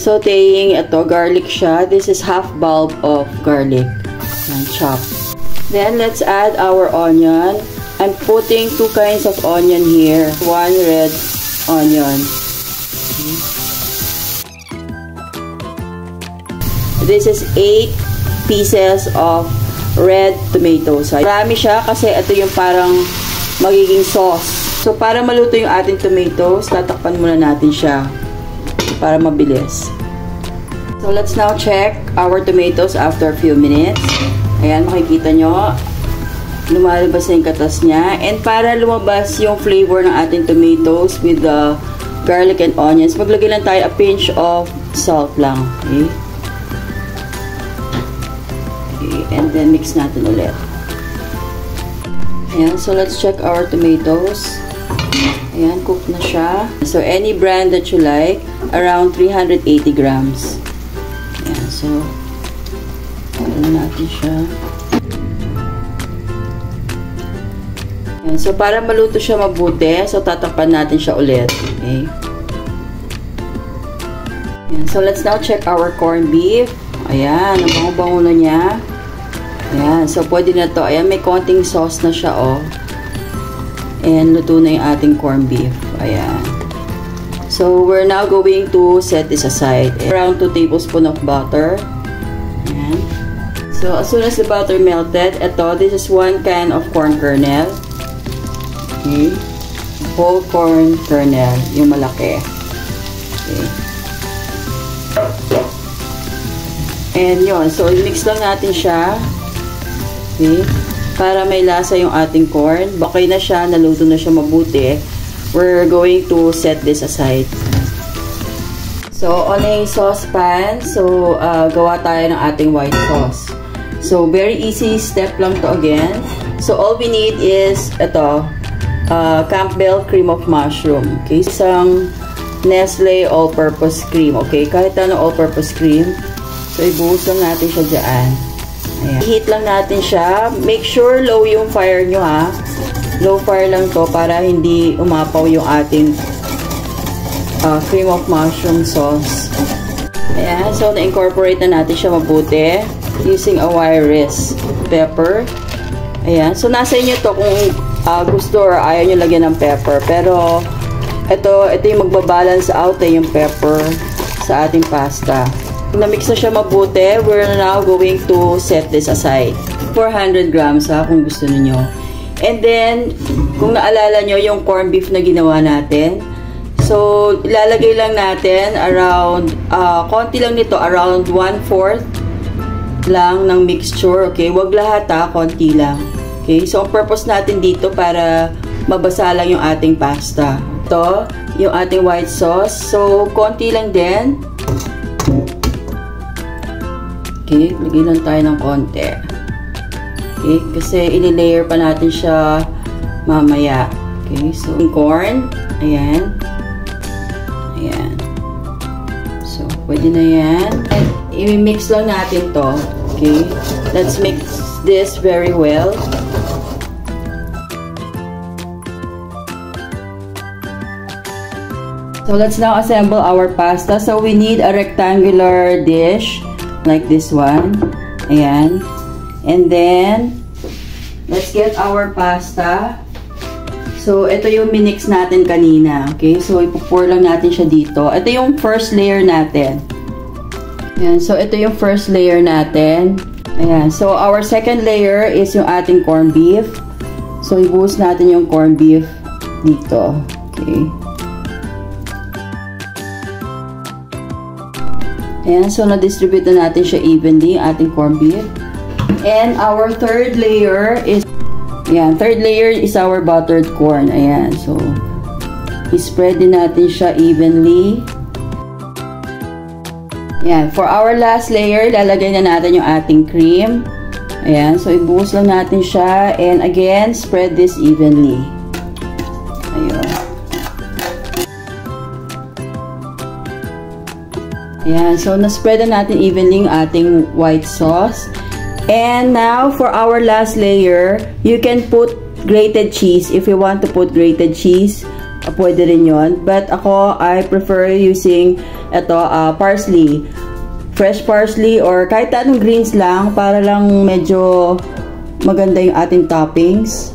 sauteing. Ito, garlic siya. This is half bulb of garlic. And chop. Then, let's add our onion. I'm putting 2 kinds of onion here. 1 red onion. This is 8 pieces of red tomatoes. Marami siya kasi ito yung parang magiging sauce. So, para maluto yung ating tomatoes, tatakpan muna natin siya para mabilis. So, let's now check our tomatoes after a few minutes. Ayan, makikita nyo, lumalabas na yung katas niya. And para lumabas yung flavor ng ating tomatoes with the garlic and onions, maglagay lang tayo a pinch of salt lang. Okay? And then mix natin ulit. Ayan, so let's check our tomatoes. Ayan, cooked na siya. So any brand that you like, around 380 grams. Ayan, so ayan natin siya. Ayan, so para maluto siya mabuti, so tatakpan natin siya ulit. Okay. Ayan, so let's now check our corned beef. Ayan, ang bango-bango na niya. Ayan, so pwede na to. Ayan, may konting sauce na siya, oh. And luto na yung ating corned beef. Ayan. So, we're now going to set this aside. Around 2 tablespoons of butter. Ayan. So, as soon as the butter melted, this is 1 can of corn kernel. Okay. Whole corn kernel, yung malaki. Okay. And yun, so mix lang natin siya. Okay. Para may lasa yung ating corn. Okay na siya, naluto na siya mabuti. We're going to set this aside. So, on a saucepan, so, gawa tayo ng ating white sauce. So, very easy step lang to again. So, all we need is, Campbell cream of mushroom. Okay, isang Nestle all-purpose cream. Okay, kahit ano all-purpose cream. So, ibuhos lang natin siya dyan. Ayan. I-heat lang natin siya. Make sure low yung fire nyo, ha. Low fire lang to para hindi umapaw yung ating cream of mushroom sauce. Ayan. So, na-incorporate na natin siya mabuti using a wire wrist pepper. Ayan. So, nasa inyo to kung gusto or ayaw nyo lagyan ng pepper. Pero, ito yung magbabalance out yung pepper sa ating pasta. Na-mix na siya mabuti, we're now going to set this aside. 400 grams kung gusto niyo. And then, kung naalala nyo yung corned beef na ginawa natin, so, ilalagay lang natin around, konti lang nito, around 1/4 lang ng mixture. Okay, wag lahat konti lang. Okay, so ang purpose natin dito para mabasa lang yung ating pasta. Ito, yung ating white sauce. So, konti lang din. Okay, lagay lang tayo ng konti. Okay, kasi i-layer pa natin siya mamaya. Okay, so corn, ayan. Ayan. So, pwede na yan. And i-mix lang natin to. Okay, let's mix this very well. So, let's now assemble our pasta. So, we need a rectangular dish. Like this one. Ayan. And then, let's get our pasta. So, ito yung minix natin kanina. Okay? So, ipupour lang natin siya dito. Ito yung first layer natin. Ayan. So, ito yung first layer natin. Ayan. So, our second layer is yung ating corned beef. So, ibuhos natin yung corned beef dito. Okay? Ayan, so na-distribute na natin siya evenly, ating corned beef. And our third layer is, ayan, third layer is our buttered corn. Ayan, so, i-spread din natin siya evenly. Ayan, for our last layer, lalagay na natin yung ating cream. Ayan, so ibuhos lang natin siya. And again, spread this evenly. Ayun. Ayan, so na-spread na natin evenly yung ating white sauce. And now, for our last layer, you can put grated cheese if you want to put grated cheese. pwede rin yon. But ako, I prefer using ito, parsley. Fresh parsley or kahit anong greens lang para lang medyo maganda yung ating toppings.